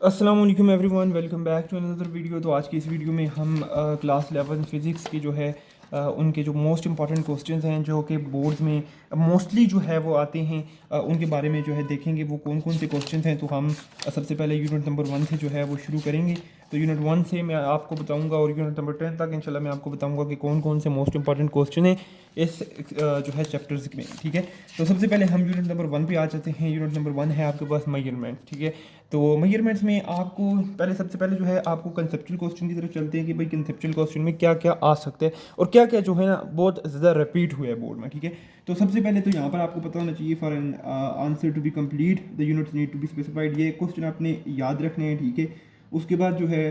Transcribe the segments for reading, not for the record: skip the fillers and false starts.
अस्सलाम वालेकुम everyone, welcome back to another video. तो आज की इस वीडियो में हम क्लास 11 फ़िज़िक्स की जो है उनके जो मोस्ट इंपॉर्टेंट क्वेश्चंस हैं जो कि बोर्ड्स में मोस्टली जो है वो आते हैं, उनके बारे में जो है देखेंगे वो कौन कौन से क्वेश्चंस हैं। तो हम सबसे पहले यूनिट नंबर 1 से जो है वो शुरू करेंगे। तो यूनिट 1 से मैं आपको बताऊंगा और यूनिट नंबर 10 तक इंशाल्लाह मैं आपको बताऊंगा कि कौन कौन से मोस्ट इंपॉर्टेंट क्वेश्चन हैं इस जो है चैप्टर्स में। ठीक है, तो सबसे पहले हम यूनिट नंबर 1 पे आ जाते हैं। यूनिट नंबर 1 है आपके पास मेजरमेंट। ठीक है, तो मेजरमेंट्स में आपको सबसे पहले जो है आपको कंसेप्चुअल क्वेश्चन की तरफ चलते हैं कि भाई कंसेप्चुअल क्वेश्चन में क्या क्या आ सकते हैं और क्या क्या जो है ना बहुत ज़्यादा रिपीट हुआ है बोर्ड में। ठीक है, तो सबसे पहले तो यहाँ पर आपको पता होना चाहिए for an answer to be complete the units need to be specified. ये क्वेश्चन आपने याद रखने हैं। ठीक है, उसके बाद जो है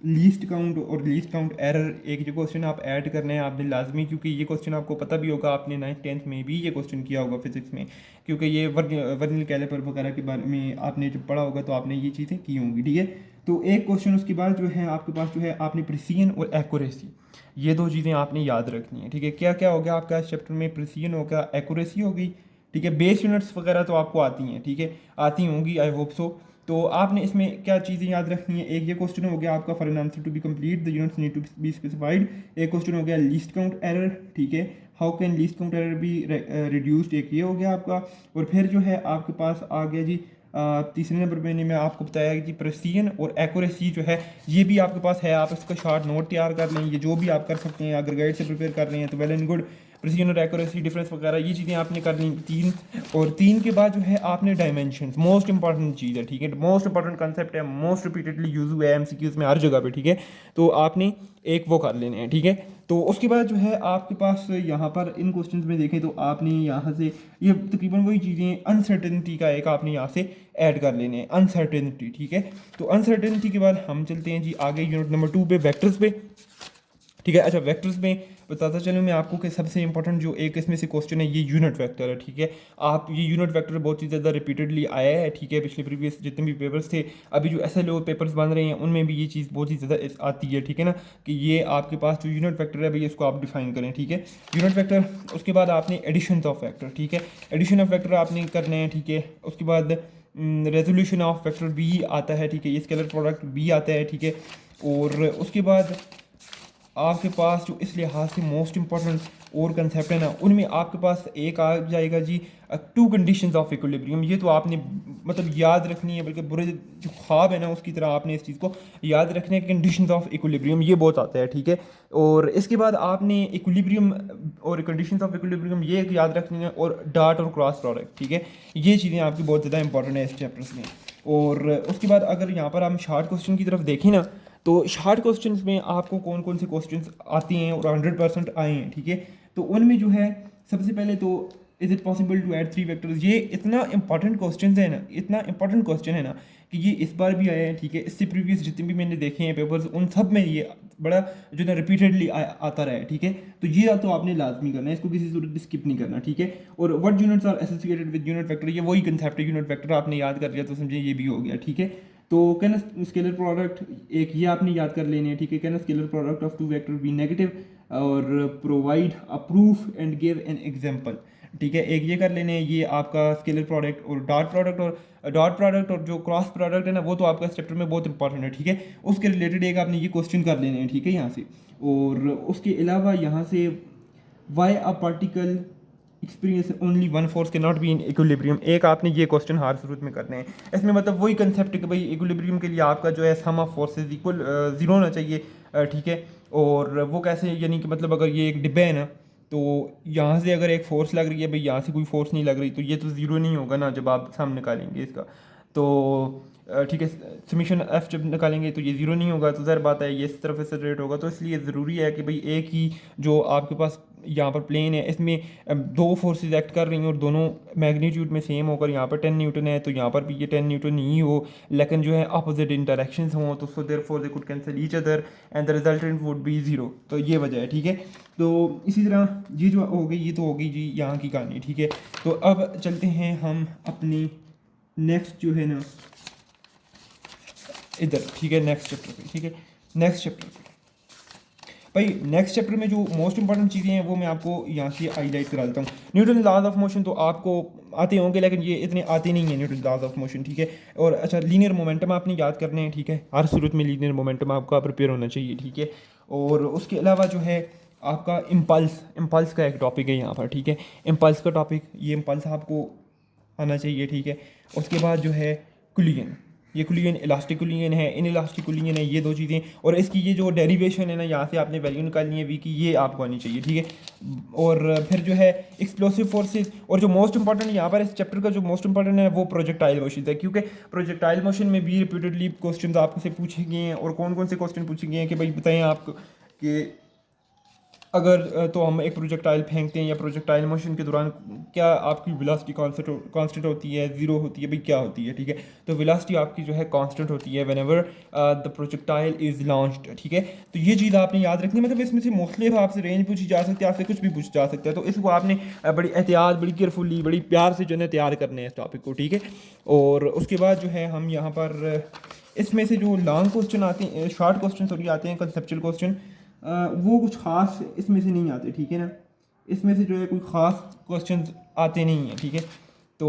लीस्ट काउंट और लीस्ट काउंट एरर एक जो क्वेश्चन आप ऐड करने हैं आपने लाजमी, क्योंकि ये क्वेश्चन आपको पता भी होगा, आपने 9th 10th में भी ये क्वेश्चन किया होगा फिजिक्स में, क्योंकि ये वर्नियल कैलिपर वगैरह के बारे में आपने जब पढ़ा होगा तो आपने ये चीज़ें की होंगी। ठीक है, तो एक क्वेश्चन उसके बाद जो है आपके पास जो है आपने प्रिसीजन और एक्यूरेसी, ये दो चीज़ें आपने याद रखनी है। ठीक है, क्या क्या हो गया आपका इस चैप्टर में, प्रिसीजन हो गया, एक्यूरेसी हो गई। ठीक है, बेस यूनिट्स वगैरह तो आपको आती हैं। ठीक है, आती होंगी, आई होप सो। तो आपने इसमें क्या चीज़ें याद रखनी है, एक ये क्वेश्चन हो गया आपका for an answer to be complete the units need to be specified. एक क्वेश्चन हो गया लीस्ट काउंट एरर। ठीक है, how can least count error be reduced, एक ये हो गया आपका। और फिर जो है आपके पास आ गया जी तीसरे नंबर पे मैं आपको बताया कि प्रेसिजन और एक्यूरेसी जो है ये भी आपके पास है। आप इसका शॉर्ट नोट तैयार कर लें, ये जो भी आप कर सकते हैं, अगर गाइड से प्रिपेयर कर रहे हैं तो वेल एंड गुड। प्रेसिजन और एक्यूरेसी डिफरेंस वगैरह ये चीज़ें आपने कर ली तीन। और तीन के बाद जो है आपने डायमेंशन, मोस्ट इंपॉर्टेंट चीज़ है। ठीक है, मोस्ट इंपॉर्टेंट कंसेप्ट है, मोस्ट रिपीटेडली यूज हुआ है एमसीक्यूज में हर जगह पे। ठीक है, तो आपने एक वो कर लेने हैं। ठीक है, तो उसके बाद जो है आपके पास यहाँ पर इन क्वेश्चंस में देखें तो आपने यहाँ से ये तकरीबन वही चीज़ें, अनसर्टेनिटी का एक आपने यहाँ से ऐड कर लेने हैं, अनसर्टेनिटी। ठीक है, तो अनसर्टेनिटी के बाद हम चलते हैं जी आगे यूनिट नंबर 2 पे, वेक्टर्स पे। ठीक है, अच्छा वेक्टर्स में बताता चलूँ मैं आपको कि सबसे इंपॉर्टेंट जो एक इसमें से क्वेश्चन है ये यूनिट वेक्टर है। ठीक है, आप ये यूनिट वेक्टर बहुत ही ज़्यादा रिपीटेडली आया है। ठीक है, पिछले प्रीवियस जितने भी पेपर्स थे, अभी जो SLO पेपर्स बन रहे हैं उनमें भी ये चीज़ बहुत ही ज़्यादा आती है। ठीक है ना, कि ये आपके पास जो यूनिट वेक्टर है भाई इसको आप डिफाइन करें। ठीक है, यूनिट वेक्टर, उसके बाद आपने एडिशन ऑफ वेक्टर। ठीक है, एडिशन ऑफ वेक्टर आपने करने हैं। ठीक है, उसके बाद रेजोल्यूशन ऑफ वेक्टर बी आता है। ठीक है, ये स्केलर प्रोडक्ट बी आता है। ठीक है, और उसके बाद आपके पास जो इस लिहाज से मोस्ट इंपॉर्टेंट और कंसेप्ट है ना, उनमें आपके पास एक आ जाएगा जी टू कंडीशंस ऑफ इक्विलिब्रियम। ये तो आपने मतलब याद रखनी है, बल्कि बुरे जो ख्वाब है ना उसकी तरह आपने इस चीज़ को याद रखना है। कंडीशंस ऑफ इक्विलिब्रियम ये बहुत आता है। ठीक है, और इसके बाद आपने इक्विलिब्रियम और कंडीशंस ऑफ इक्विलिब्रियम ये एक याद रखनी है, और डाट और क्रॉस प्रोडक्ट। ठीक है, ये चीज़ें आपकी बहुत ज़्यादा इंपॉर्टेंट है इस चैप्टर्स में। और उसके बाद अगर यहाँ पर हम शार्ट क्वेश्चन की तरफ देखें ना, तो शार्ट क्वेश्चंस में आपको कौन कौन से क्वेश्चंस आते हैं और 100% आए हैं। ठीक है, तो उनमें जो है सबसे पहले तो is it possible to add 3 vectors, ये इतना इंपॉर्टेंट क्वेश्चन है ना, इतना इंपॉर्टेंट क्वेश्चन है ना कि ये इस बार भी आया है। ठीक है, इससे प्रीवियस जितने भी मैंने देखे हैं पेपर्स उन सब में ये बड़ा जो है रिपीटेडली आता रहा है। ठीक है, तो ये तो आपने लाजमी करना है, इसको किसी सूरत स्किप नहीं करना। ठीक है, और what units are associated with unit vector, ये वही कंसेप्ट है, यूनिट वेक्टर आपने याद कर लिया तो समझिए ये भी हो गया। ठीक है, तो कैन स्केलर प्रोडक्ट एक ये आपने याद कर लेने हैं। ठीक है, can scalar product of two vector be negative और provide a proof and give an example. ठीक है, एक ये कर लेने हैं, ये आपका स्केलर प्रोडक्ट और डॉट प्रोडक्ट और जो क्रॉस प्रोडक्ट है ना वो तो आपका इस चैप्टर में बहुत इंपॉर्टेंट है। ठीक है, उसके रिलेटेड एक आपने ये क्वेश्चन कर लेने हैं। ठीक है, यहाँ से, और उसके अलावा यहाँ से why a particle experience only one force के नॉट बी इन इक्विलिब्रियम, एक आपने ये क्वेश्चन हर सूरत में करने हैं। इसमें मतलब वही कंसेप्ट है कि भाई इक्विलिब्रियम के लिए आपका जो है सम ऑफ फोर्सेस इक्वल जीरो होना चाहिए। ठीक है, और वो कैसे, यानी कि मतलब अगर ये एक डिब्बे है ना, तो यहाँ से अगर एक फोर्स लग रही है भाई, यहाँ से कोई फोर्स नहीं लग रही, तो ये तो ज़ीरो नहीं होगा ना जब आप सम निकालेंगे इसका। तो ठीक है, समीशन एफ जब निकालेंगे तो ये ज़ीरो नहीं होगा, तो ज़ाहिर बात है ये इस तरफ से रेट होगा। तो इसलिए ज़रूरी है कि भाई एक ही जो आपके पास यहाँ पर प्लेन है इसमें दो फोर्सेस एक्ट कर रही हैं और दोनों मैग्नीट्यूड में सेम होकर यहाँ पर 10 न्यूटन है, तो यहाँ पर भी ये 10 न्यूटन ही हो, लेकिन जो है अपोजिट इंटरेक्शंस हों, तो so therefore they could cancel each other and the resultant would be zero. तो ये वजह है। ठीक है, तो इसी तरह ये जो हो गई, ये तो हो गई जी यहाँ की कहानी। ठीक है, तो अब चलते हैं हम अपनी नेक्स्ट जो है ना इधर। ठीक है, नेक्स्ट चैप्टर पे। ठीक है, नेक्स्ट चैप्टर पे भाई नेक्स्ट चैप्टर में जो मोस्ट इंपॉर्टेंट चीज़ें हैं वो मैं आपको यहाँ से हाईलाइट करा देता हूँ। न्यूटन लॉज ऑफ मोशन तो आपको आते होंगे, लेकिन ये इतने आते नहीं हैं न्यूटन लॉज ऑफ मोशन, ठीक है। और अच्छा, लीनियर मोमेंटम आपने याद करने हैं, ठीक है। हर सूरत में लीनियर मोमेंटम आपका प्रिपेयर होना चाहिए, ठीक है। और उसके अलावा जो है आपका इम्पल्स का एक टॉपिक है यहाँ पर, ठीक है। इम्पल्स का टॉपिक, ये इम्पल्स आपको आना चाहिए, ठीक है। उसके बाद जो है कुलियन, ये कुलियन इलास्टिक कुलियन है, इन इलास्टिक कुलियन है, ये दो चीज़ें। और इसकी ये जो डेरिवेशन है ना, यहाँ से आपने वैल्यू निकालनी है वी की, ये आपको आनी चाहिए, ठीक है। और फिर जो है एक्सप्लोसिव फोर्सेस, और जो मोस्ट इंपॉर्टेंट यहाँ पर इस चैप्टर का जो मोस्ट इंपॉर्टेंट है वो प्रोजेक्टाइल मोशन है, क्योंकि प्रोजेक्टाइल मोशन में भी रिपीटेडली क्वेश्चन आपसे पूछे गए हैं। और कौन कौन से क्वेश्चन पूछे गए हैं कि भाई बताएं आप कि अगर तो हम एक प्रोजेक्टाइल फेंकते हैं या प्रोजेक्टाइल मोशन के दौरान क्या आपकी वेलोसिटी कांस्टेंट होती है, ज़ीरो होती है, भाई क्या होती है, ठीक है। तो वेलोसिटी आपकी जो है कांस्टेंट होती है whenever the projectile is launched, ठीक है। तो ये चीज़ आपने याद रखनी है। मतलब इसमें से मोस्टली आपसे रेंज पूछी जा सकती है, आपसे कुछ भी पूछा जा सकता है। तो इसको आपने बड़ी एहतियात, बड़ी केयरफुली, बड़ी प्यार से जो है तैयार करने हैं इस टॉपिक को, ठीक है। और उसके बाद जो है हम यहाँ पर इसमें से जो लॉन्ग क्वेश्चन आते हैं, शॉर्ट क्वेश्चन सॉरी आते हैं, कंसेप्चुअल क्वेश्चन, वो कुछ ख़ास इसमें से नहीं आते, ठीक है ना। इसमें से जो है कोई ख़ास क्वेश्चन आते नहीं हैं, ठीक है। तो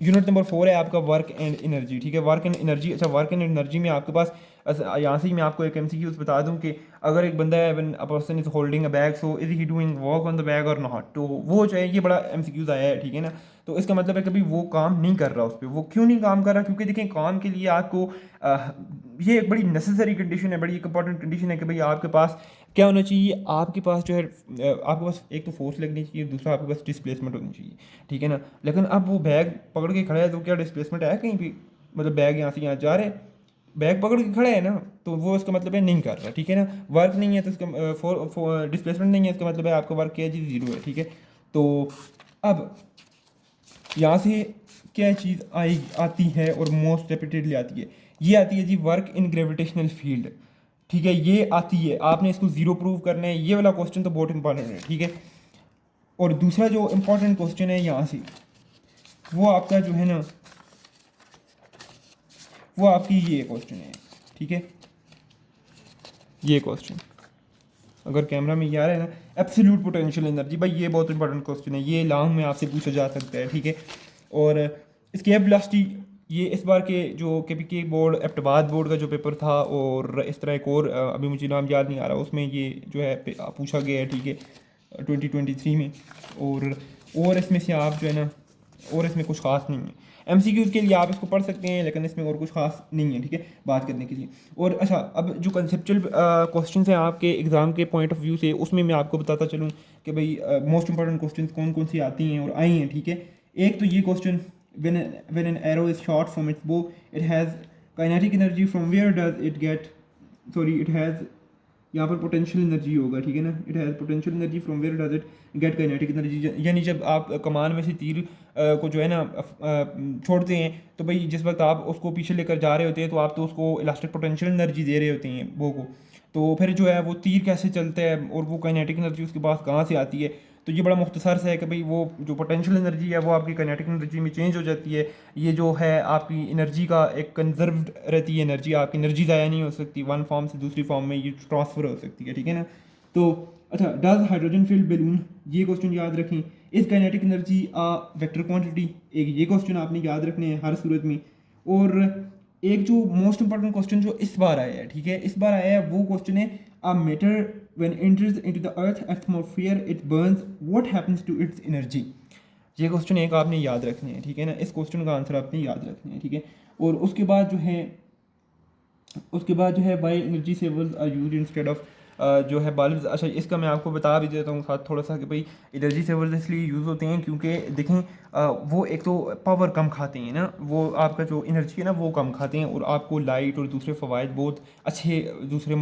यूनिट नंबर 4 है आपका वर्क एंड एनर्जी, ठीक है। वर्क एंड एनर्जी, अच्छा वर्क एंड एनर्जी में आपके पास यहाँ से ही मैं आपको एक MCQs बता दूं कि अगर एक बंदा है, when a person is holding a bag, so is he doing work on the bag और नॉट, तो वो जो है ये बड़ा MCQs आया है, ठीक है ना। तो इसका मतलब है कभी वो काम नहीं कर रहा उस पर। वो क्यों नहीं काम कर रहा? क्योंकि देखें, काम के लिए आपको ये एक बड़ी नेसेसरी कंडीशन है, बड़ी एक इंपॉर्टेंट कंडीशन है कि भाई आपके पास क्या होना चाहिए, आपके पास जो है आपके पास एक तो फोर्स लगनी चाहिए, दूसरा आपके पास डिस्प्लेसमेंट होनी चाहिए, ठीक है ना। लेकिन अब वो बैग पकड़ के खड़ा है तो क्या डिस्प्लेसमेंट है कहीं भी? मतलब बैग यहाँ से यहाँ जा रहे हैं, बैग पकड़ के खड़ा है ना, तो वो इसका मतलब है नहीं कर रहा, ठीक है ना। वर्क नहीं है तो इसका डिस्प्लेसमेंट नहीं है, इसका मतलब है आपका वर्क क्या है जी, ज़ीरो है, ठीक है। तो अब यहाँ से क्या चीज़ आती है और मोस्ट रिपीटेडली आती है, ये आती है जी वर्क इन ग्रेविटेशनल फील्ड, ठीक है। ये आती है, आपने इसको ज़ीरो प्रूव करना है। ये वाला क्वेश्चन तो बहुत इंपॉर्टेंट है, ठीक है। और दूसरा जो इंपॉर्टेंट क्वेश्चन है यहाँ से, वो आपका जो है ना, वो आपकी ये क्वेश्चन है, ठीक है। ये क्वेश्चन अगर कैमरा में ये आ रहा है ना, एब्सोल्यूट पोटेंशियल एनर्जी, भाई ये बहुत इंपॉर्टेंट क्वेश्चन है, ये लॉन्ग में आपसे पूछा जा सकता है, ठीक है। और इसकेप वेलोसिटी, ये इस बार के जो KPK बोर्ड, एबटाबाद बोर्ड का जो पेपर था, और इस तरह एक और अभी मुझे नाम याद नहीं आ रहा, उसमें ये जो है पूछा गया है, ठीक है, 2023 में। और इसमें से आप जो है ना, और इसमें कुछ खास नहीं है। MCQs के लिए आप इसको पढ़ सकते हैं, लेकिन इसमें और कुछ खास नहीं है, ठीक है, बात करने के लिए। और अच्छा, अब जो कंसेप्चुअल क्वेश्चन हैं आपके एग्ज़ाम के पॉइंट ऑफ व्यू से, उसमें मैं आपको बताता चलूँ कि भाई मोस्ट इंपॉर्टेंट क्वेश्चन कौन कौन सी आती हैं और आई हैं, ठीक है। एक तो ये question, when an arrow is shot from its bow, it has kinetic energy, from where does it get, sorry, it has, यहाँ पर पोटेंशियल एनर्जी होगा, ठीक है ना। It has potential energy, from where does it get kinetic energy, यानी जब आप कमान में से तीर को जो है ना छोड़ते हैं, तो भाई जिस वक्त आप उसको पीछे लेकर जा रहे होते हैं, तो आप तो उसको इलास्टिक पोटेंशियल एनर्जी दे रहे होते हैं वो को। तो फिर जो है वो तीर कैसे चलता है और वो काइनेटिक एनर्जी उसके पास कहाँ से आती है, तो ये बड़ा मुख्तसर सा है कि भाई वो जो पोटेंशियल एनर्जी है वो आपकी काइनेटिक एनर्जी में चेंज हो जाती है। ये जो है आपकी एनर्जी का एक कंजर्व्ड रहती है एनर्जी, आपकी एनर्जी ज़ाया नहीं हो सकती, वन फॉर्म से दूसरी फॉर्म में ये ट्रांसफ़र हो सकती है, ठीक है ना। तो अच्छा, डज हाइड्रोजन फिल्ड बैलून, ये क्वेश्चन याद रखें। इस काइनेटिक एनर्जी वेक्टर क्वांटिटी, एक ये क्वेश्चन आपने याद रखने हैं हर सूरत में। और एक जो मोस्ट इंपॉर्टेंट क्वेश्चन जो इस बार आया है, ठीक है, इस बार आया है, वो क्वेश्चन है a matter when enters into the earth atmosphere it burns, what happens to its energy. ये क्वेश्चन एक आपने याद रखने हैं, ठीक है ना। इस क्वेश्चन का आंसर आपने याद रखने हैं, ठीक है। और उसके बाद जो है why energy savers are used instead of जो है बल्ब्स। अच्छा, इसका मैं आपको बता भी देता हूँ साथ थोड़ा सा कि भाई एनर्जी सेवर्स इसलिए यूज़ होते हैं क्योंकि देखें वो एक तो पावर कम खाते हैं ना, वो आपका जो एनर्जी है ना वो कम खाते हैं, और आपको लाइट और दूसरे फ़वाइद बहुत अच्छे, दूसरे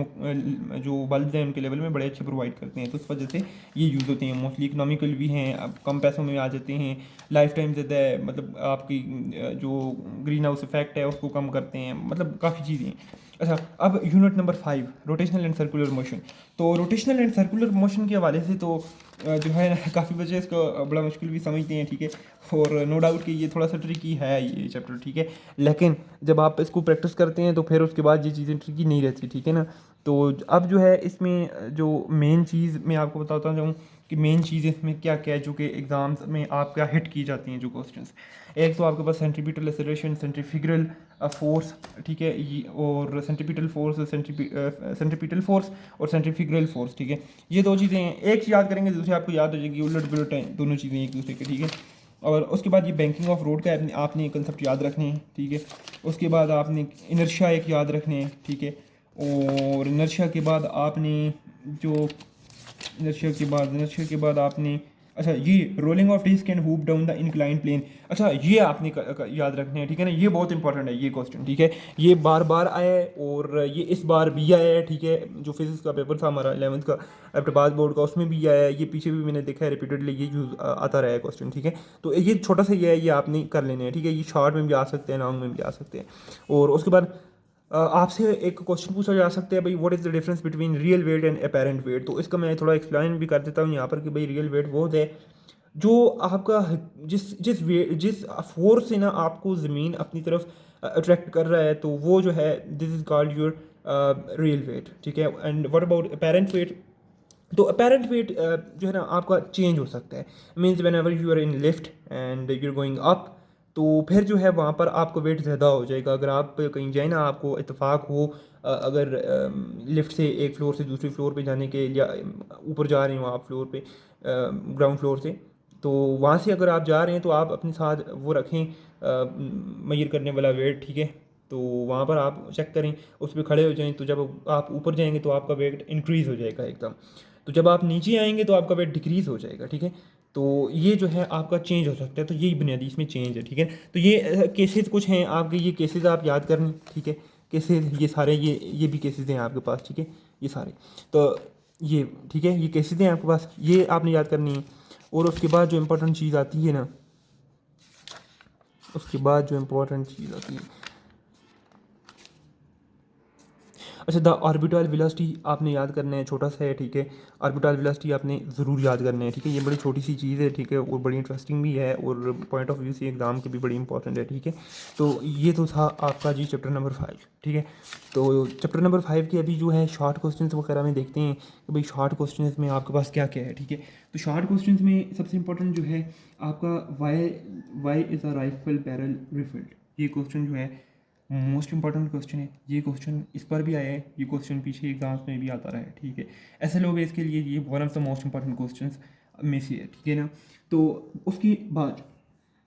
जो बल्ब हैं उनके लेवल में बड़े अच्छे प्रोवाइड करते हैं। तो उस वजह से ये यूज़ होते हैं, मोस्टली इकनॉमिकल भी हैं, अब कम पैसों में आ जाते हैं, लाइफ टाइम ज़्यादा है, मतलब आपकी जो ग्रीन हाउस इफेक्ट है उसको कम करते हैं, मतलब काफ़ी चीज़ें हैं। अच्छा, अब unit number 5, rotational and circular motion. तो रोटेशनल एंड सर्कुलर मोशन के हवाले से तो जो है काफ़ी बच्चे इसको बड़ा मुश्किल भी समझते हैं, ठीक है। और नो डाउट कि ये थोड़ा सा ट्रिकी है ये चैप्टर, ठीक है। लेकिन जब आप इसको प्रैक्टिस करते हैं तो फिर उसके बाद ये चीज़ें ट्रिकी नहीं रहती, ठीक है ना। तो अब जो है इसमें जो मेन चीज़ मैं आपको बताता जाऊँ कि मेन चीज़ इसमें क्या क्या है जो कि एग्ज़ाम्स में आपका हिट की जाती हैं जो क्वेश्चंस। एक तो आपके पास सेंट्रीपिटल एक्सेलरेशन, सेंट्रीफ्यूगल फोर्स, ठीक है, ये और सेंट्रीपिटल फोर्स, सेंट्रीपिटल फोर्स और सेंट्रीफ्यूगल फोर्स, ठीक है। ये दो चीज़ें हैं, एक चीज़ याद करेंगे दूसरी आपको याद हो जाएगी, उलट पुलट हैं दोनों चीज़ें एक दूसरे के, ठीक है। और उसके बाद ये बैंकिंग ऑफ रोड का आपने कंसेप्ट याद रखने हैं, ठीक है। उसके बाद आपने इनर्शिया एक याद रखने हैं, ठीक है। और इनर्शिया के बाद आपने जो इनर्शिया के बाद आपने अच्छा ये rolling of disc and hoop down the incline plane, अच्छा ये आपने याद रखने हैं, ठीक है ना। ये बहुत इंपॉर्टेंट है ये क्वेश्चन, ठीक है। ये बार बार आया है और ये इस बार भी आया है, ठीक है। जो फिजिक्स का पेपर था हमारा 11th का एप्टाबास बोर्ड का, उसमें भी आया है, ये पीछे भी मैंने देखा है रिपीटेडली ये यूज़ आता रहा है क्वेश्चन, ठीक है। तो ये छोटा सा ये है, ये आपने कर लेने हैं, ठीक है। ये शॉर्ट में भी आ सकते हैं, लॉन्ग में भी आ सकते हैं। और उसके बाद आपसे एक क्वेश्चन पूछा जा सकता है भाई what is the difference between real weight and apparent weight. तो इसका मैं थोड़ा एक्सप्लेन भी कर देता हूँ यहाँ पर कि भाई रियल वेट वो होता है जो आपका जिस फोर्स से ना आपको ज़मीन अपनी तरफ अट्रैक्ट कर रहा है, तो वो जो है this is called your real weight, ठीक है। And what about apparent weight, तो अपेरेंट वेट जो है ना आपका चेंज हो सकता है। Means whenever you are in lift and you are going up, तो फिर जो है वहाँ पर आपको वेट ज़्यादा हो जाएगा। अगर आप कहीं जाए ना, आपको इत्तेफाक हो अगर लिफ्ट से एक फ्लोर से दूसरी फ्लोर पे जाने के, या ऊपर जा रहे हो आप फ्लोर पे ग्राउंड फ्लोर से, तो वहाँ से अगर आप जा रहे हैं तो आप अपने साथ वो रखें मेजर करने वाला वेट, ठीक है। तो वहाँ पर आप चेक करें, उस पर खड़े हो जाएं, तो जब आप ऊपर जाएंगे तो आपका वेट इंक्रीज़ हो जाएगा एकदम। तो जब आप नीचे आएंगे तो आपका वेट डिक्रीज़ हो जाएगा, ठीक है। तो ये जो है आपका चेंज हो सकता है, तो यही बुनियादी इसमें चेंज है, ठीक है। तो ये केसेस कुछ हैं आपके, ये केसेस आप याद कर लें, ठीक है। केसेस ये सारे ये भी केसेस हैं आपके पास, ठीक है, ये सारे। तो ये ठीक है, ये केसेस हैं आपके पास, ये आपने याद करनी है। और उसके बाद जो इम्पोर्टेंट चीज़ आती है ना, उसके बाद जो इम्पोर्टेंट चीज़ आती है, अच्छा द ऑर्बिटल वेलोसिटी आपने याद करना है, छोटा सा है, ठीक है। ऑर्बिटल वेलोसिटी आपने ज़रूर याद करना है, ठीक है। ये बड़ी छोटी सी चीज़ है, ठीक है, और बड़ी इंटरेस्टिंग भी है और पॉइंट ऑफ व्यू से एग्ज़ाम के भी बड़ी इंपॉर्टेंट है, ठीक है। तो ये तो था आपका जी चैप्टर नंबर 5, ठीक है। तो चैप्टर नंबर 5 के अभी जो है शॉर्ट क्वेश्चन वगैरह में देखते हैं कि भाई शॉर्ट क्वेश्चन में आपके पास क्या क्या है, ठीक है। तो शॉर्ट क्वेश्चन में सबसे इंपॉर्टेंट जो है आपका why is a rifle barrel rifled, ये क्वेश्चन जो है मोस्ट इंपॉर्टेंट क्वेश्चन है। ये क्वेश्चन इस पर भी आया है, ये क्वेश्चन पीछे एग्जाम्स में भी आता रहा है, ठीक है। ऐसे लोग इसके लिए ये one of the most important question में से है, ठीक है ना। तो उसके बाद,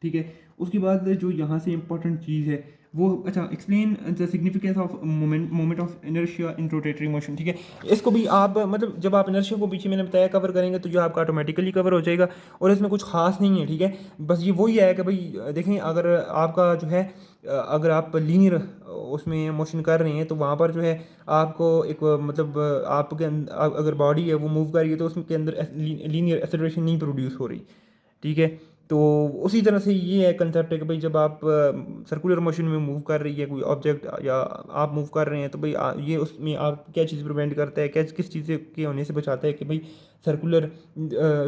ठीक है, उसके बाद जो यहाँ से इंपॉर्टेंट चीज़ है वो, अच्छा explain the significance of moment of inertia in rotatory motion, ठीक है। इसको भी आप मतलब जब आप इनर्शिया को पीछे मैंने बताया कवर करेंगे तो जो आपका ऑटोमेटिकली कवर हो जाएगा, और इसमें कुछ खास नहीं है, ठीक है। बस ये वही है कि भाई देखें, अगर आपका जो है अगर आप लीनियर उसमें मोशन कर रहे हैं तो वहाँ पर जो है आपको एक मतलब आपके अगर बॉडी है वो मूव कर रही है तो उसके अंदर लीनियर एक्सेलरेशन नहीं प्रोड्यूस हो रही, ठीक है। तो उसी तरह से ये है कंसेप्ट है कि भाई जब आप सर्कुलर मोशन में मूव कर रही है कोई ऑब्जेक्ट या आप मूव कर रहे हैं, तो भाई ये उसमें आप क्या चीज़ प्रिवेंट करता है, क्या किस चीज़ के होने से बचाता है कि भाई सर्कुलर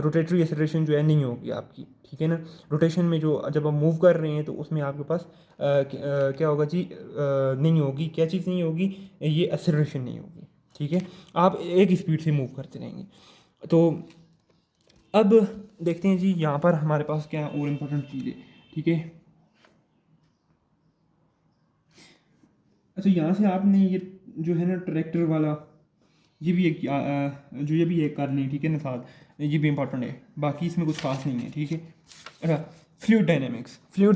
रोटेटरी एक्सेलरेशन जो है नहीं होगी आपकी, ठीक है ना। रोटेशन में जो जब आप मूव कर रहे हैं तो उसमें आपके पास क्या होगा जी, नहीं होगी, क्या चीज़ नहीं होगी, ये एक्सेलरेशन नहीं होगी, ठीक है। आप एक स्पीड से मूव करते रहेंगे। तो अब देखते हैं जी यहाँ पर हमारे पास क्या और इम्पोर्टेंट चीज़ है, ठीक है। अच्छा यहाँ से आपने ये जो है ना ट्रैक्टर वाला, ये भी एक जो ये भी एक कर लें, ठीक है ना, साथ ये भी इंपॉर्टेंट है, बाकी इसमें कुछ खास नहीं है, ठीक है। अच्छा fluid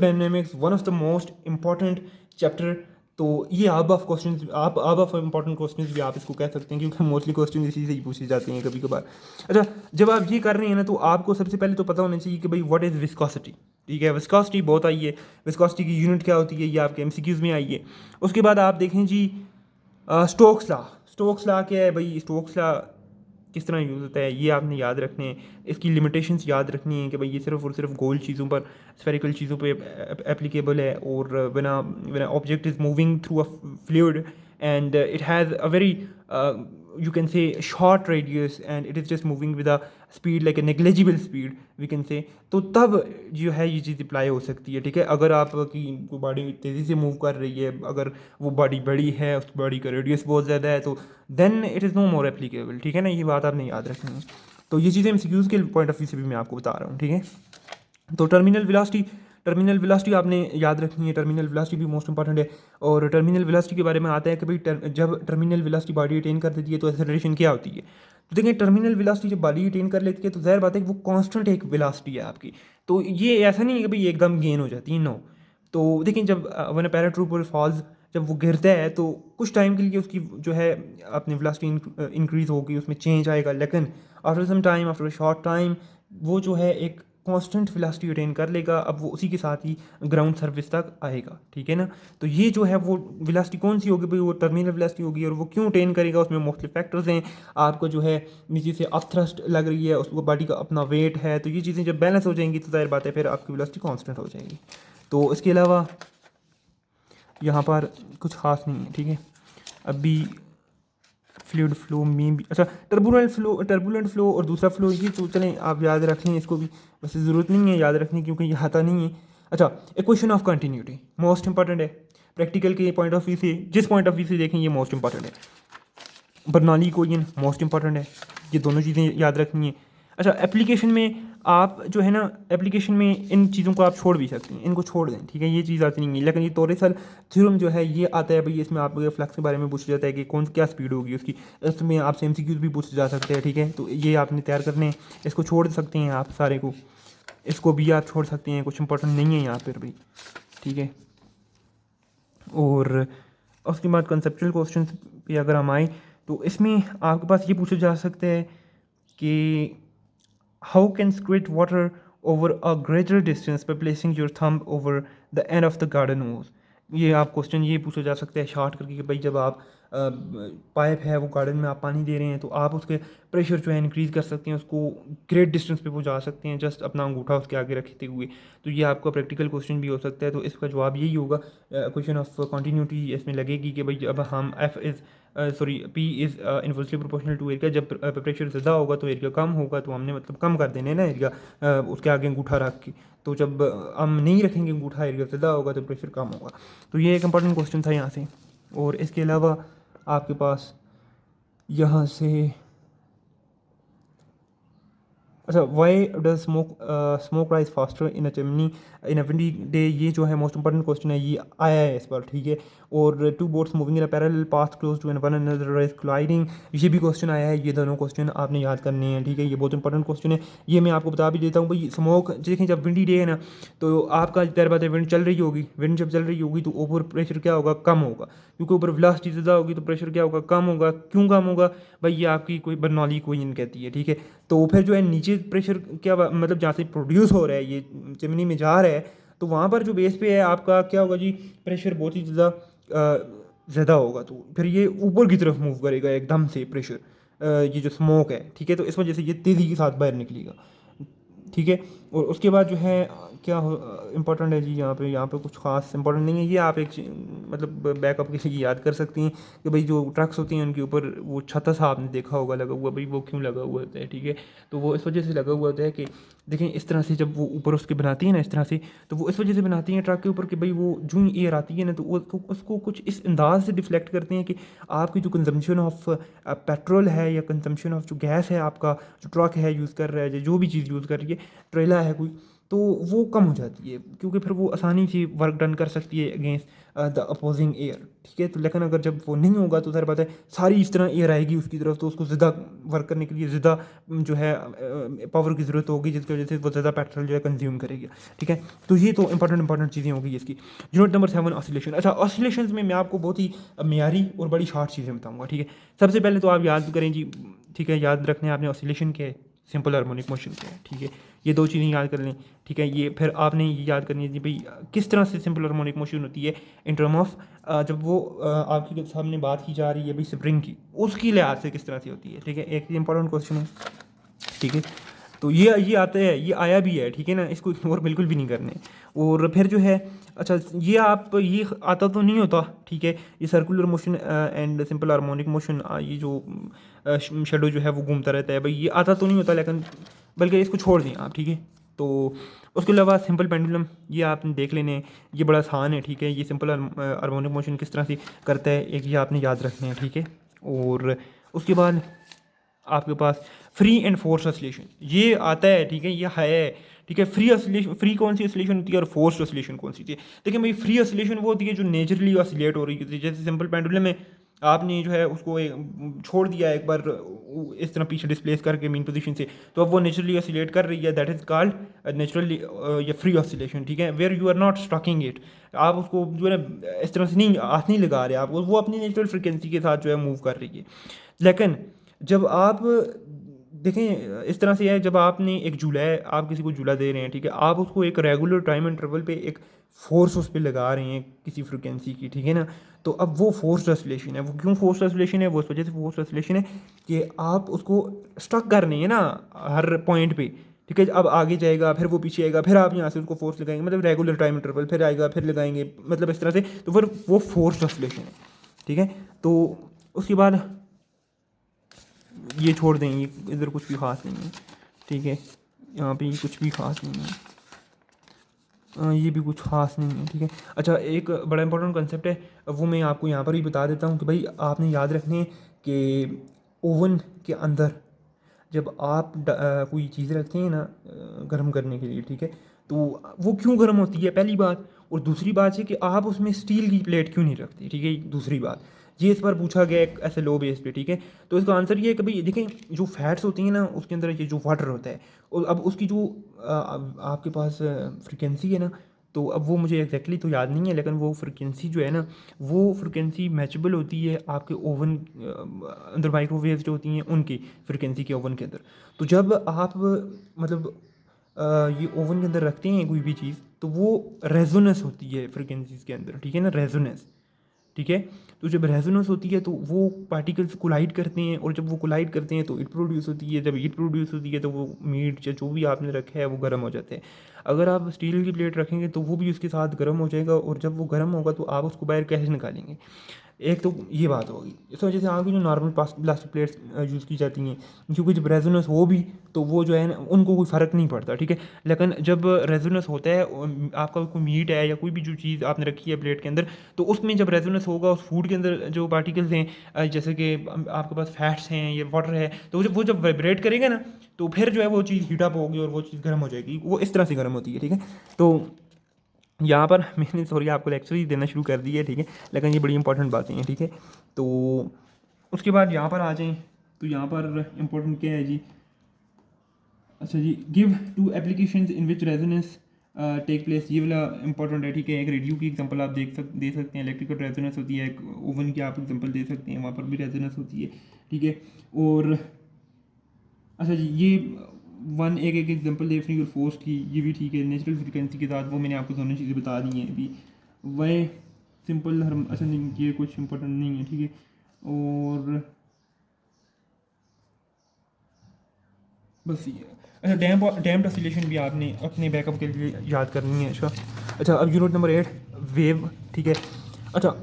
dynamics one of the most important chapter. तो ये अब ऑफ क्वेश्चन, आप अब ऑफ इंपॉर्टेंट क्वेश्चन भी आप इसको कह सकते हैं, क्योंकि मोस्टली क्वेश्चन इसी से ही पूछे जाते हैं कभी कभार। अच्छा जब आप ये कर रहे हैं ना, तो आपको सबसे पहले तो पता होना चाहिए कि भाई व्हाट इज़ विस्कोसिटी, ठीक है। विस्कोसिटी बहुत आई है, विस्कोसिटी की यूनिट क्या होती है, ये आपके एमसीक्यूज़ में आई है। उसके बाद आप देखें जी स्टोक्स लॉ, स्टोक्स लॉ क्या है भाई, स्टोक्स लॉ किस तरह यूज़ होता है ये आपने याद रखने हैं, इसकी लिमिटेशंस याद रखनी है कि भाई ये सिर्फ और सिर्फ गोल चीज़ों पर, स्फेरिकल चीज़ों पे एप्लीकेबल है। और when object is moving through a fluid and it has a very you can say short radius and it is just moving with a speed like a negligible speed we can say, तो तब जो है ये चीज़ apply हो सकती है, ठीक है। अगर आपकी कोई बॉडी तेज़ी से मूव कर रही है, अगर वो बॉडी बड़ी है, उस बॉडी का रेडियस बहुत ज़्यादा है, तो then it is no more applicable, ठीक है ना। ये बात आपने याद रखनी है। तो ये चीज़ें एमसीक्यूज़ के पॉइंट ऑफ व्यू से भी मैं आपको बता रहा हूँ, ठीक है। तो टर्मिनल वेलोसिटी आपने याद रखनी है। टर्मिनल वेलोसिटी भी मोस्ट इंपॉर्टेंट है। और टर्मिनल वेलोसिटी के बारे में आता है कि भाई जब टर्मिनल वेलोसिटी बॉडी अटेन कर देती है तो एक्सेलरेशन क्या होती है। तो देखिए टर्मिनल वेलोसिटी जब बॉडी अटेन कर लेती है तो ज़ाहिर बात है कि वो कांस्टेंट एक वेलोसिटी है आपकी। तो ये ऐसा नहीं है कि भाई एकदम गेन हो जाती है, नो। तो देखिए जब वन पैराट्रूपर फॉल्स, जब वो गिरता है तो कुछ टाइम के लिए उसकी जो है अपनी वेलोसिटी इंक्रीज़ होगी, उसमें चेंज आएगा, लेकिन after some time, after short time, वो जो है एक कांस्टेंट वेलोसिटी अटेन कर लेगा। अब वो उसी के साथ ही ग्राउंड सरफेस तक आएगा, ठीक है ना। तो ये जो है वो वेलोसिटी कौन सी होगी भाई, वो टर्मिनल वेलोसिटी होगी। और वो क्यों अटेन करेगा, उसमें मुख्तलिफ फैक्टर्स हैं। आपको जो है नीचे से अपथ्रस्ट लग रही है, उसको बॉडी का अपना वेट है, तो ये चीज़ें जब बैलेंस हो जाएंगी तो जाहिर बात है फिर आपकी वेलोसिटी कांस्टेंट हो जाएगी। तो इसके अलावा यहाँ पर कुछ ख़ास नहीं है, ठीक है। अभी फ्लूइड फ्लो में भी अच्छा, टर्बुलेंट फ्लो और दूसरा फ्लो, ये तो चलें आप याद रख लें इसको भी, वैसे ज़रूरत नहीं है याद रखने क्योंकि ये आता नहीं है। अच्छा, equation of continuity most important है प्रैक्टिकल के पॉइंट ऑफ व्यू से, जिस पॉइंट ऑफ व्यू से देखें ये मोस्ट इंपॉर्टेंट है। बर्नौली इक्वेशन मोस्ट इंपॉर्टेंट है, ये दोनों चीज़ें याद रखनी है। अच्छा, एप्लीकेशन में आप जो है ना, एप्लीकेशन में इन चीज़ों को आप छोड़ भी सकते हैं, इनको छोड़ दें, ठीक है। ये चीज़ आती नहीं है, लेकिन ये टोरेसल थ्योरम जो है ये आता है भाई। इसमें आप फ्लक्स के बारे में पूछा जाता है कि कौन क्या स्पीड होगी उसकी, इसमें आपसे एमसीक्यूज भी पूछे जा सकते हैं, ठीक है। तो ये आपने तैयार करने, इसको छोड़ सकते हैं आप सारे को, इसको भी आप छोड़ सकते हैं, कुछ इंपॉर्टेंट नहीं है यहाँ पर भी, ठीक है। और उसके बाद कंसेप्चुअल क्वेश्चन पे अगर हम आए तो इसमें आपके पास ये पूछा जा सकता है कि how can squirt water over a greater distance by placing your thumb over the end of the garden hose. ये आप क्वेश्चन ये पूछा जा सकता है शॉर्ट करके कि भाई जब आप पाइप है वो गार्डन में आप पानी दे रहे हैं तो आप उसके प्रेशर जो है इंक्रीज़ कर सकते हैं, उसको ग्रेट डिस्टेंस पे पहुंचा सकते हैं जस्ट अपना अंगूठा उसके आगे रखते हुए। तो ये आपका प्रैक्टिकल क्वेश्चन भी हो सकता है। तो इसका जवाब यही होगा, क्वेश्चन ऑफ कंटिन्यूटी इसमें लगेगी कि भाई जब हम P is inversely proportional to area, जब प्रेशर ज़्यादा होगा तो एरिया कम होगा, तो हमने मतलब कम कर देने ना एरिया उसके आगे अंगूठा रख के। तो जब हम नहीं रखेंगे अंगूठा, एरिया ज़्यादा होगा तो प्रेशर कम होगा। तो ये एक इंपॉर्टेंट क्वेश्चन था यहाँ से। और इसके अलावा आपके पास यहाँ से अच्छा, why does smoke rise faster in a chimney in a windy day, ये जो है मोस्ट इंपॉर्टेंट क्वेश्चन है, ये आया है इस पर, ठीक है। और two boats moving in a parallel path close to one another is colliding, ये भी क्वेश्चन आया है। ये दोनों क्वेश्चन आपने याद करने हैं, ठीक है। ये बहुत इंपॉर्टेंट क्वेश्चन है, ये मैं आपको बता भी देता हूँ भाई। स्मोक देखें जब विंडी डे है ना, तो आपका ज़ाहिर बात है विंड चल रही होगी, विंड जब चल रही होगी तो ऊपर प्रेशर क्या होगा, कम होगा, क्योंकि ऊपर वेलोसिटी ज़्यादा होगी तो प्रेशर क्या होगा, कम होगा। क्यों कम होगा भाई, ये आपकी कोई बर्नौली इक्वेशन कहती है, ठीक है। तो फिर जो है नीचे प्रेशर क्या मतलब जहाँ से प्रोड्यूस हो रहा है, ये चिमनी में जा रहा है, तो वहाँ पर जो बेस पे है आपका क्या होगा जी, प्रेशर बहुत ही ज़्यादा होगा। तो फिर ये ऊपर की तरफ मूव करेगा एकदम से प्रेशर, ये जो स्मोक है, ठीक है। तो इस वजह से ये तेज़ी के साथ बाहर निकलेगा, ठीक है। और उसके बाद जो है क्या इंपॉर्टेंट है जी, यहाँ पे कुछ खास इंपॉर्टेंट नहीं है। ये आप एक मतलब बैकअप के लिए याद कर सकती हैं कि भाई जो ट्रक्स होती हैं उनके ऊपर वो छत्ता सा आपने देखा होगा लगा हुआ, भाई वो क्यों लगा हुआ होता है, ठीक है। तो वो इस वजह से लगा हुआ होता है कि देखें इस तरह से जब वो ऊपर उसके बनाती है ना इस तरह से, तो वो इस वजह से बनाती हैं ट्रक के ऊपर कि भाई वो जो एयर आती है ना तो वो उसको कुछ इस अंदाज से डिफ्लेक्ट करते हैं कि आपकी जो कंजम्पशन ऑफ पेट्रोल है या कंजम्पशन ऑफ जो गैस है, आपका जो ट्रक है यूज़ कर रहा है, जो भी चीज़ यूज़ कर रही है, ट्रेला है कोई, तो वो कम हो जाती है, क्योंकि फिर वो आसानी से वर्क डन कर सकती है अगेंस्ट द अपोजिंग एयर, ठीक है। तो लेकिन अगर जब वो नहीं होगा तो ज़ाहिर बात है सारी इस तरह एयर आएगी उसकी तरफ, तो उसको ज़्यादा वर्क करने के लिए ज़्यादा जो है पावर की ज़रूरत होगी, जिसकी वजह से वो ज़्यादा पेट्रोल जो है कंज्यूम करेगी, ठीक है। तो ये तो इंपॉर्टेंट चीज़ें होगी इसकी। Unit number 7 oscillation. अच्छा, ऑसिलेशन में मैं आपको बहुत ही म्यारी और बड़ी शॉर्ट चीज़ें बताऊँगा, ठीक है। सबसे पहले तो आप याद करें जी, ठीक है, याद रखने आपने ऑसिलेशन के सिंपल हार्मोनिक मोशन के, ठीक है। ये दो चीज़ें याद कर लें, ठीक है। ये फिर आपने ये याद करनी है जी भाई किस तरह से सिंपल हार्मोनिक मोशन होती है इन टर्म ऑफ जब वो आपके सामने बात की जा रही है भाई स्प्रिंग की, उसकी लिहाज से किस तरह से होती है, ठीक है। एक इंपॉर्टेंट क्वेश्चन है, ठीक है। तो ये आता है, ये आया भी है, ठीक है ना, इसको इग्नोर बिल्कुल भी नहीं करने। और फिर जो है, अच्छा ये ये आता तो नहीं होता, ठीक है, ये circular motion and simple harmonic motion, ये जो शेडो जो है वो घूमता रहता है भाई, ये आता तो नहीं होता, लेकिन बल्कि इसको छोड़ दें आप, ठीक है। तो उसके अलावा सिंपल पेंडुलम ये आपने देख लेने, ये बड़ा आसान है, ठीक है, ये सिंपल हार्मोनिक मोशन किस तरह से करता है, एक ये आपने याद रखना है, ठीक है। और उसके बाद आपके पास फ्री एंड फोर्स ऑसिलेशन ये आता है, ठीक है, ये है, ठीक है। फ्री ऑसिलेशन, फ्री कौन सी ऑसिलेशन होती है और फोर्स्ड ऑसिलेशन कौन सी होती है? देखिए भाई, फ्री ऑसिलेशन वो होती है जो नेचुरली ऑसिलेट हो रही होती है, जैसे सिंपल पेंडुलम में आपने जो है उसको छोड़ दिया एक बार इस तरह पीछे डिस्प्लेस करके मीन पोजीशन से, तो अब वो नेचुरली ऑसिलेट कर रही है, दैट इज़ कॉल्ड नेचुरली या फ्री ऑसिलेशन, ठीक है, where you are not stocking it, आप उसको जो है ना इस तरह से नहीं हाथ नहीं लगा रहे आप, वो अपनी नेचुरल फ्रिक्वेंसी के साथ जो है मूव कर रही है। लेकिन जब आप देखें इस तरह से है, जब आपने एक झूला है, आप किसी को झूला दे रहे हैं, ठीक है, आप उसको एक रेगुलर टाइम इंटरवल पे एक फोर्स उस पर लगा रहे हैं किसी फ्रिक्वेंसी की, ठीक है ना, तो अब वो फोर्स ऑसिलेशन है। वो क्यों फोर्स ऑसिलेशन है? वो इस वजह से फोर्स ऑसिलेशन है कि आप उसको स्टक कर रहे हैं ना हर पॉइंट पे, ठीक है, अब आगे जाएगा, फिर वो पीछे आएगा, फिर आप यहाँ से उसको फोर्स लगाएंगे, मतलब रेगुलर टाइम इंटरवल, फिर आएगा, फिर लगाएंगे, मतलब इस तरह से, तो फिर वो फोर्स ऑसिलेशन है, ठीक है। तो उसके बाद ये छोड़ दें, ये इधर कुछ भी ख़ास नहीं है, ठीक है, यहाँ पे ये कुछ भी ख़ास नहीं है, ये भी कुछ ख़ास नहीं है, ठीक है। अच्छा, एक बड़ा इंपॉर्टेंट कंसेप्ट है, वो मैं आपको यहाँ पर ही बता देता हूँ कि भाई आपने याद रखने हैं कि ओवन के अंदर जब आप कोई चीज़ रखते हैं ना गर्म करने के लिए, ठीक है, तो वो क्यों गर्म होती है, पहली बात। और दूसरी बात है कि आप उसमें स्टील की प्लेट क्यों नहीं रखती, ठीक है, दूसरी बात ये इस पर पूछा गया एक ऐसे लो बेस पे, ठीक है। तो इसका आंसर ये है कि भाई देखें, जो फैट्स होती हैं ना उसके अंदर ये जो वाटर होता है, और अब उसकी जो आपके पास फ्रिक्वेंसी है ना, तो अब वो मुझे एग्जैक्टली तो याद नहीं है, लेकिन वो फ्रिक्वेंसी जो है ना, वो फ्रिक्वेंसी मैचेबल होती है आपके ओवन अंदर माइक्रोवेव जो होती हैं उनकी फ्रिक्वेंसी के ओवन के अंदर। तो जब आप मतलब ये ओवन के अंदर रखते हैं कोई भी चीज़, तो वो रेजोनेंस होती है फ्रिक्वेंसीज के अंदर, ठीक है ना, रेजोनेंस, ठीक है। तो जब रेजोनेंस होती है तो वो पार्टिकल्स कोलाइड करते हैं, और जब वो कोलाइड करते हैं तो हीट प्रोड्यूस होती है, जब हीट प्रोड्यूस होती है तो वो मीट या जो भी आपने रखा है वो गर्म हो जाते हैं। अगर आप स्टील की प्लेट रखेंगे तो वो भी उसके साथ गर्म हो जाएगा, और जब वो गर्म होगा तो आप उसको बाहर कैसे निकालेंगे? एक तो ये बात होगी, इस वजह से आपकी जो नॉर्मल प्लास्टिक प्लेट्स यूज़ की जाती हैं, क्योंकि जब रेजोनेंस हो भी तो वो जो है ना उनको कोई फ़र्क नहीं पड़ता, ठीक है। लेकिन जब रेजोनेंस होता है, आपका कोई मीट है या कोई भी जो चीज़ आपने रखी है प्लेट के अंदर, तो उसमें जब रेजोनेंस होगा उस फूड के अंदर जो पार्टिकल्स हैं, जैसे कि आपके पास फैट्स हैं या वाटर है, तो जब वो जब वाइब्रेट करेगा ना, तो फिर जो है वो चीज़ हीट अप होगी और वो चीज़ गर्म हो जाएगी, वो इस तरह से गर्म होती है, ठीक है। तो यहाँ पर मैंने सॉरी आपको लेक्चर ही देना शुरू कर दिया है, ठीक है, लेकिन ये बड़ी इंपॉर्टेंट बातें हैं, ठीक है। तो उसके बाद यहाँ पर आ जाएं, तो यहाँ पर इम्पोर्टेंट क्या है जी? अच्छा जी, give two applications in which resonance take place, ये वाला इंपॉर्टेंट है, ठीक है। एक रेडियो की एग्जांपल आप दे सकते हैं, इलेक्ट्रिकल रेजोनेंस होती है, एक ओवन की आप एग्जांपल दे सकते हैं, वहाँ पर भी रेजोनेंस होती है, ठीक है। और अच्छा जी, ये एक एग्जांपल दे फ्री और फोर्स की, ये भी ठीक है, नेचुरल फ्रिक्वेंसी के साथ, वो मैंने आपको दोनों चीज़ें बता दी हैं अभी। वह सिंपल अच्छा नहीं, ये कुछ इंपॉर्टेंट नहीं है, ठीक है। और बस ये अच्छा, डैम्प्ड ऑसिलेशन भी आपने अपने बैकअप के लिए याद करनी है। अच्छा अब यूनिट नंबर 8 वेव, ठीक है। अच्छा,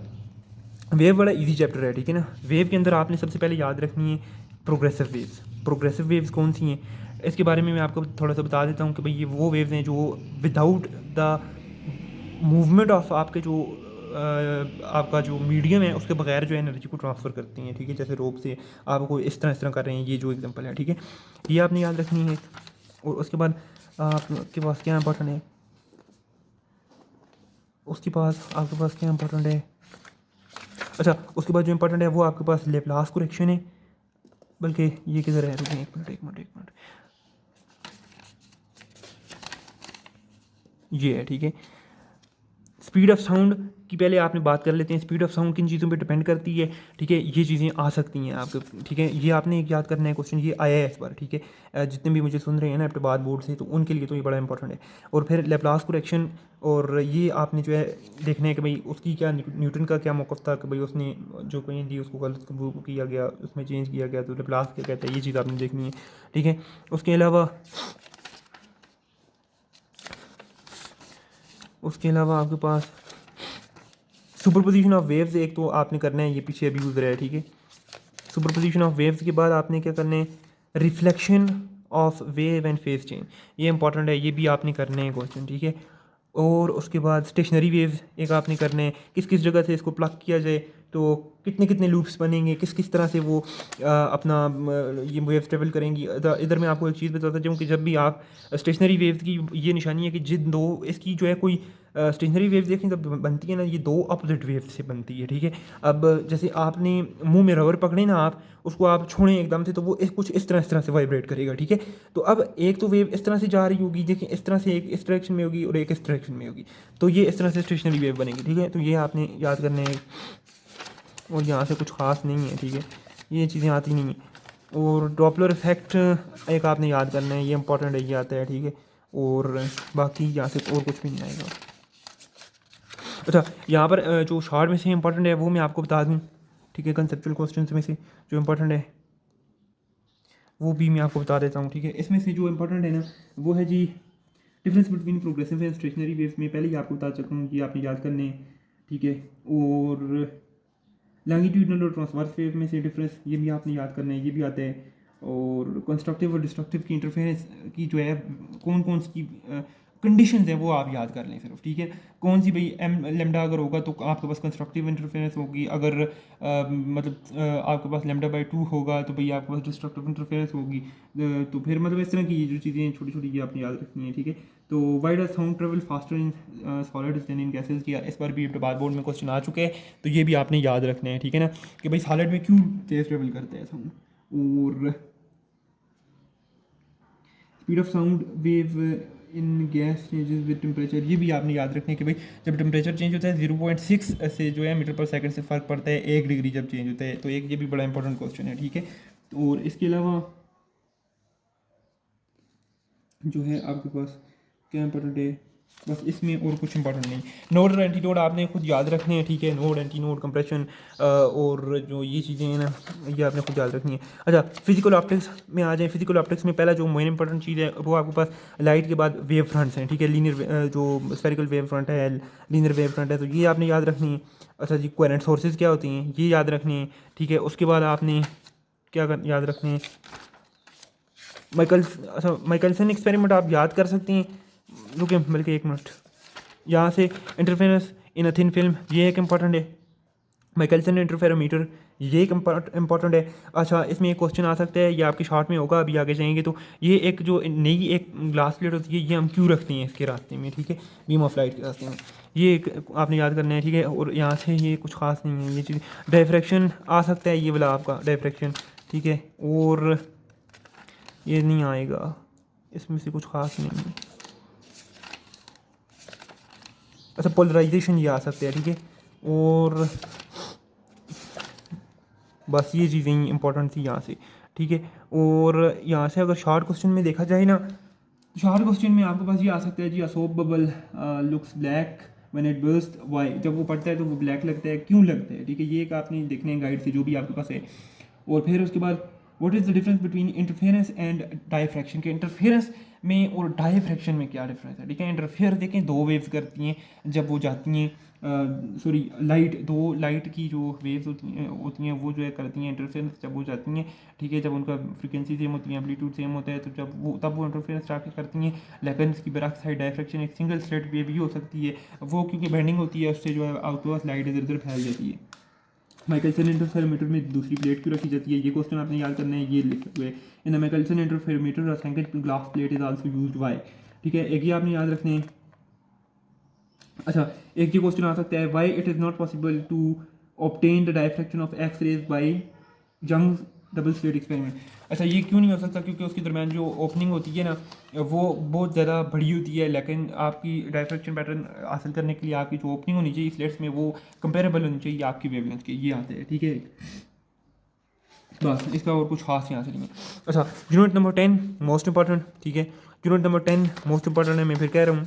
वेव बड़ा इजी चैप्टर है, ठीक है ना। वेव के अंदर आपने सबसे पहले याद रखनी है प्रोग्रेसिव वेव्स। प्रोग्रेसिव वेव्स कौन सी हैं, इसके बारे में मैं आपको थोड़ा सा बता देता हूँ कि भाई ये वो वेव्स हैं जो विदाउट द मूवमेंट ऑफ आपके जो आपका जो मीडियम है उसके बगैर जो एनर्जी को ट्रांसफ़र करती हैं, ठीक है। जैसे रोप से आपको इस तरह कर रहे हैं, ये जो एग्जांपल है, ठीक है, ये आपने याद रखनी है। और उसके बाद आपके पास क्या इंपॉर्टेंट है, उसके पास आपके पास क्या इंपॉर्टेंट है, अच्छा उसके बाद जो इंपॉर्टेंट है वो आपके पास लेप्लास करेक्शन है, बल्कि ये किधर है, रुकिए एक मिनट, ये है, ठीक है। स्पीड ऑफ साउंड की पहले आपने बात कर लेते हैं। स्पीड ऑफ साउंड किन चीज़ों पे डिपेंड करती है, ठीक है, ये चीज़ें आ सकती हैं आपके, ठीक है। ये आपने एक याद करना है क्वेश्चन, ये आया है इस बार, ठीक है। जितने भी मुझे सुन रहे हैं ना अपने बाद बोर्ड से, तो उनके लिए तो ये बड़ा इंपॉर्टेंट है। और फिर लेप्लास करेक्शन, और ये आपने जो है देखना है कि भाई उसकी क्या, न्यूटन का क्या मौक़िफ़ था कि भाई उसने जो कहीं दी उसको गलत किया गया, उसमें चेंज किया गया, तो लेप्लास क्या कहता है, ये चीज़ आपने देखनी है, ठीक है। उसके अलावा आपके पास सुपरपोजिशन ऑफ वेव्स एक तो आपने करना है, ये पीछे अभी यूज़ रहा है, ठीक है। सुपरपोजिशन ऑफ वेव्स के बाद आपने क्या करना है, reflection of wave and phase change, ये इंपॉर्टेंट है, ये भी आपने करने हैं क्वेश्चन, ठीक है। और उसके बाद स्टेशनरी वेव्स एक आपने करने हैं, किस किस जगह से इसको प्लग किया जाए तो कितने कितने लूप्स बनेंगे, किस किस तरह से वो ये वेव्स ट्रेवल करेंगी। इधर मैं आपको एक चीज़ बताता चाहूँ कि जब भी आप स्टेशनरी वेव्स की ये निशानी है कि जिन दो इसकी जो है कोई स्टेशनरी वेव देखें जब बनती है ना, ये दो अपोजिट वेव से बनती है, ठीक है। अब जैसे आपने मुंह में रबर पकड़े ना, आप उसको आप छोड़ें एकदम से तो वो कुछ इस तरह से वाइब्रेट करेगा, ठीक है। तो अब एक तो वेव इस तरह से जा रही होगी, देखिए इस तरह से, एक इस डायरेक्शन में होगी और एक इस डायरेक्शन में होगी, तो ये इस तरह से स्टेशनरी वेव बनेगी, ठीक है। तो ये आपने याद करने हैं, और यहाँ से कुछ ख़ास नहीं है, ठीक है, ये चीज़ें आती नहीं हैं। और डॉपलर इफेक्ट एक आपने याद करना है, ये इंपॉर्टेंट है, ये आता है, ठीक है। और बाकी यहाँ से और कुछ भी नहीं आएगा। अच्छा, यहाँ पर जो शॉर्ट में से इंपॉर्टेंट है वो मैं आपको बता दूँ, ठीक है। कंसेप्चुअल क्वेश्चन में से जो इंपॉर्टेंट है वो भी मैं आपको बता देता हूँ, ठीक है। इसमें से जो इंपॉर्टेंट है ना, वो है जी difference between progressive and stationary waves में पहले ही आपको बता चुका हूँ कि आपने याद करने हैं, ठीक है। और लॉन्गिट्यूडनल और ट्रांसवर्स वेव में से डिफरेंस, ये भी आपने याद करना है, ये भी आता है। और कंस्ट्रक्टिव और डिस्ट्रक्टिव की इंटरफेरेंस की जो है कौन कौन सी कंडीशंस हैं वो आप याद कर लें सिर्फ, ठीक है। कौन सी भाई एम लेमडा अगर होगा तो आपके पास कंस्ट्रक्टिव इंटरफेरेंस होगी, अगर आपके पास लेमडा बाई 2 होगा तो भाई आपके पास डिस्ट्रक्टिव इंटरफेरेंस होगी। तो फिर मतलब इस तरह की जो चीज़ें छोटी छोटी ये आपने याद रखनी है, ठीक है। तो why does sound travel faster in solids than in gases, किया इस बार भी बाद बोर्ड में क्वेश्चन आ चुके हैं, तो ये भी आपने याद रखने हैं, ठीक है ना, कि भाई सॉलिड में क्यों तेज ट्रेवल करते हैं साउंड। और speed of sound wave in gas changes with temperature, ये भी आपने याद रखने कि भाई जब टेम्परेचर चेंज होता है 0.6 से जो है मीटर पर सेकंड से फ़र्क पड़ता है 1 डिग्री जब चेंज होता है, तो एक ये भी बड़ा इंपॉर्टेंट क्वेश्चन है, ठीक है। और इसके अलावा जो है आपके पास क्या इंपॉर्टेंट है, बस इसमें और कुछ इंपॉर्टेंट नहीं। नोड और एंटी नोड आपने खुद याद रखने हैं, ठीक है। नोड, एंटी नोड, कंप्रेशन और जो ये चीज़ें हैं ना, ये आपने खुद याद रखनी है। अच्छा, फिजिकल ऑप्टिक्स में आ जाए। फिजिकल ऑप्टिक्स में पहला जो मेन इंपॉर्टेंट चीज़ है वो आपके पास लाइट के बाद वेव फ्रंट्स हैं, ठीक है। लीनियर जो स्फेरिकल वेव फ्रंट है, लीनियर वेव फ्रंट है, तो ये आपने याद रखनी है। अच्छा जी, कोहेरेंट सोर्सेज क्या होती हैं ये याद रखनी है, ठीक है। उसके बाद आपने क्या याद रखने हैं, माइकलसन एक्सपेरिमेंट आप याद कर सकती हैं। रुके बल्कि एक मिनट, यहाँ से interference in a thin film, ये एक इंपॉर्टेंट है। माइकलसन इंटरफेरोमीटर, ये एक इंपॉर्टेंट है। अच्छा, इसमें एक क्वेश्चन आ सकता है, ये आपकी शॉर्ट में होगा, अभी आगे जाएंगे तो ये एक जो नई एक ग्लास प्लेट होती है, ये हम क्यों रखते हैं इसके रास्ते में, ठीक है, बीम ऑफ लाइट के रास्ते में, ये एक आपने याद करना है, ठीक है। और यहाँ से ये कुछ खास नहीं है ये चीज़। डायफ्रैक्शन आ सकता है, ये वाला आपका डायफ्रैक्शन, ठीक है। और ये नहीं आएगा, इसमें से कुछ खास नहीं है। अच्छा, पोलराइजेशन ये आ सकते हैं, ठीक है। और बस ये चीज़ें ही इंपॉर्टेंट थी यहाँ से, ठीक है। और यहाँ से अगर शॉर्ट क्वेश्चन में देखा जाए ना, शॉर्ट क्वेश्चन में आपके पास ये आ सकता है जी, a soap bubble looks black when it burst, why, जब वो पड़ता है तो वो ब्लैक लगता है, क्यों लगता है, ठीक है। ये एक आपने देखने हैं गाइड से जो भी आपके पास है। और फिर उसके बाद what is the difference between interference and diffraction, के इंटरफेरेंस में और डायफ्रैक्शन में क्या डिफरेंस है, ठीक है। इंटरफेयर देखें, दो वेव्स करती हैं जब वो जाती हैं, सॉरी लाइट, दो लाइट की जो वेव्स होती हैं वो जो है करती हैं इंटरफेरेंस जब वो जाती हैं, ठीक है। जब उनका फ्रीक्वेंसी सेम होती है, एम्पलीट्यूड सेम होता है, तो तब वो इंटरफेरेंस स्टार्ट करती हैं। लेकिन इसकी बरक्स साइड डायफ्रैक्शन एक सिंगल स्लिट वेव भी हो सकती है, वो क्योंकि बेंडिंग होती है उससे जो है आउटवर्स लाइट इधर उधर फैल जाती है। माइकलसन इंटरफेरोमीटर में दूसरी प्लेट क्यों रखी जाती है, ये क्वेश्चन आपने याद करना है, ये लिखे हुए in the Michelson interferometer a second glass plate is also used, why, ठीक है। एक ये आपने याद रखने हैं। अच्छा, एक ये क्वेश्चन आ सकता है, why it is not possible to obtain the diffraction of X rays by Young's double slit experiment. अच्छा, ये क्यों नहीं हो सकता? क्योंकि उसके दरमियान जो ओपनिंग होती है ना वो बहुत ज़्यादा बड़ी होती है, लेकिन आपकी डायफ्रैक्शन पैटर्न हासिल करने के लिए आपकी जो ओपनिंग होनी चाहिए स्लिट्स में वो कंपेरेबल होनी चाहिए आपकी वेवलेंथ के। ये आते हैं, ठीक है, बस इसका और कुछ खास यहाँ से नहीं है। अच्छा, यूनिट नंबर 10 मोस्ट इंपॉर्टेंट, ठीक है, यूनिट नंबर 10 मोस्ट इंपॉर्टेंट है, मैं फिर कह रहा हूँ।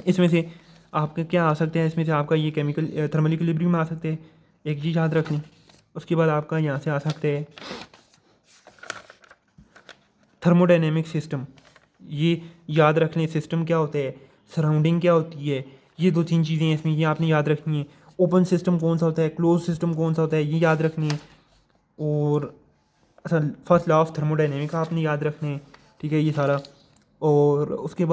इसमें से आपके क्या आ सकते हैं? इसमें से आपका ये केमिकल थर्मल इक्विलिब्रियम आ सकते हैं, एक चीज़ याद रखनी। उसके बाद आपका यहाँ से आ सकते हैं थर्मोडाइनेमिक सिस्टम। ये याद रख लें, सिस्टम क्या होता है, सराउंडिंग क्या होती है, ये दो तीन चीज़ें हैं इसमें, ये आपने याद रखनी है। ओपन सिस्टम कौन सा होता है, क्लोज सिस्टम कौन सा होता है, ये याद रखनी है। और अच्छा, फर्स्ट लॉ ऑफ थर्मोडाइनेमिक आपने याद रखने हैं, ठीक है, ये सारा। और उसके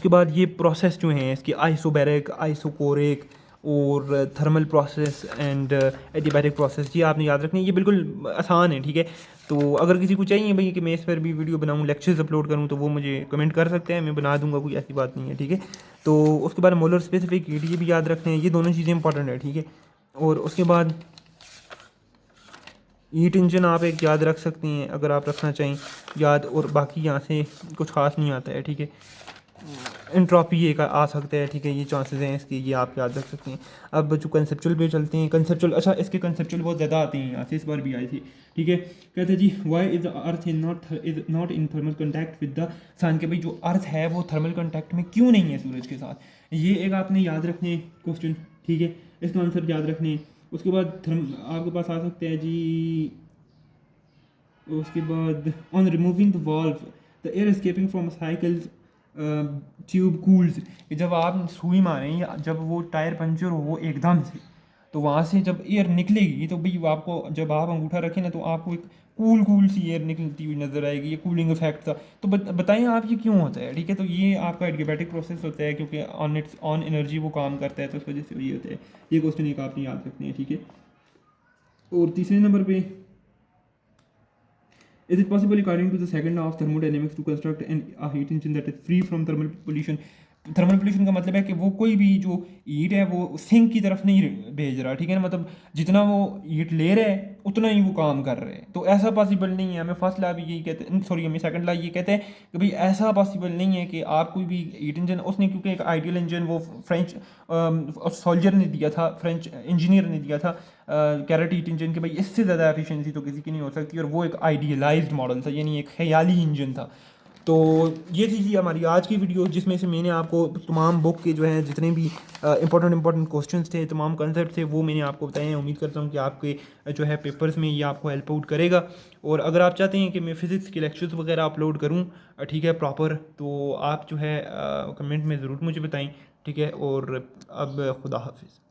बाद ये प्रोसेस जो हैं इसकी आइसोबैरिक, आइसोकोरिक और thermal process and adiabatic process, ये आपने याद रखनी है। ये बिल्कुल आसान है, ठीक है। तो अगर किसी को चाहिए भाई कि मैं इस पर भी वीडियो बनाऊँ, लेक्चर्स अपलोड करूँ, तो वो मुझे कमेंट कर सकते हैं, मैं बना दूंगा, कोई ऐसी बात नहीं है, ठीक है। तो उसके बाद मोलर स्पेसिफिक हीट, ये भी याद रखने हैं, ये दोनों चीज़ें इंपॉर्टेंट है, ठीक है। और उसके बाद हीट इंजन आप एक याद रख सकते हैं अगर आप रखना चाहें याद, और बाकी यहाँ से कुछ खास नहीं आता है, ठीक है। एंट्रोपी एक आ सकता है, ठीक है, ये चांसेस हैं इसके, ये आप याद रख सकते हैं। अब जो कंसेप्चुअल पे चलते हैं, कंसेप्चुअल, अच्छा इसके कंसेप्चुअल बहुत ज़्यादा आते हैं यहाँ से, इस बार भी आई थी, ठीक है। कहते हैं जी why is the earth is not in thermal contact with the sun, के भाई जो अर्थ है वो थर्मल कंटैक्ट में क्यों नहीं है सूरज के साथ। ये एक आपने याद रखने क्वेश्चन, ठीक है, इसका आंसर याद रखने। उसके बाद आपके पास आ सकते हैं जी, उसके बाद on removing the valve the air escaping from cycles tube cools, कि जब आप सुई मारें या जब वो टायर पंचर हो एकदम से, तो वहाँ से जब एयर निकलेगी तो भाई आपको, जब आप अंगूठा रखें ना, तो आपको एक कूल कूल सी एयर निकलती हुई नज़र आएगी, ये कूलिंग इफेक्ट था। तो बताएं आप ये क्यों होता है, ठीक है। तो ये आपका एडियाबैटिक प्रोसेस होता है, क्योंकि ऑन एनर्जी वो काम करता है, तो उस वजह से ये होता है। ये क्वेश्चन एक आपने याद रखने हैं, ठीक है। और तीसरे नंबर पे, is it possible according to the second law of thermodynamics to construct a heat engine that is free from thermal pollution? Thermal pollution का मतलब है कि वो कोई भी जो हीट है वो सिंक की तरफ नहीं भेज रहा, ठीक है ना, मतलब जितना वो हीट ले रहा है उतना ही वो काम कर रहे हैं। तो ऐसा पॉसिबल नहीं है। हमें फर्स्ट लॉ भी यही कहते हैं, सॉरी हमें सेकंड लॉ ये कहते हैं कि भाई ऐसा पॉसिबल नहीं है कि आप कोई भी हीट इंजन, उसने क्योंकि एक आइडियल इंजन वो फ्रेंच सोल्जर ने दिया था, फ्रेंच इंजीनियर ने दिया था कैरेट हीट इंजन के, भाई इससे ज़्यादा एफिशिएंसी तो किसी की नहीं हो सकती, और वो एक आइडियलाइज्ड मॉडल था, यानी एक ख्याली इंजन था। तो ये थी जी हमारी आज की वीडियो, जिसमें से मैंने आपको तमाम बुक के जो हैं जितने भी इंपॉर्टेंट क्वेश्चंस थे, तमाम कंसेप्ट थे, वो मैंने आपको बताए हैं। उम्मीद करता हूँ कि आपके जो है पेपर्स में ये आपको हेल्प आउट करेगा। और अगर आप चाहते हैं कि मैं फ़िज़िक्स के लेक्चर्स वगैरह अपलोड करूँ, ठीक है, प्रॉपर, तो आप जो है कमेंट में ज़रूर मुझे बताएं, ठीक है। और अब खुदा हाफिज़।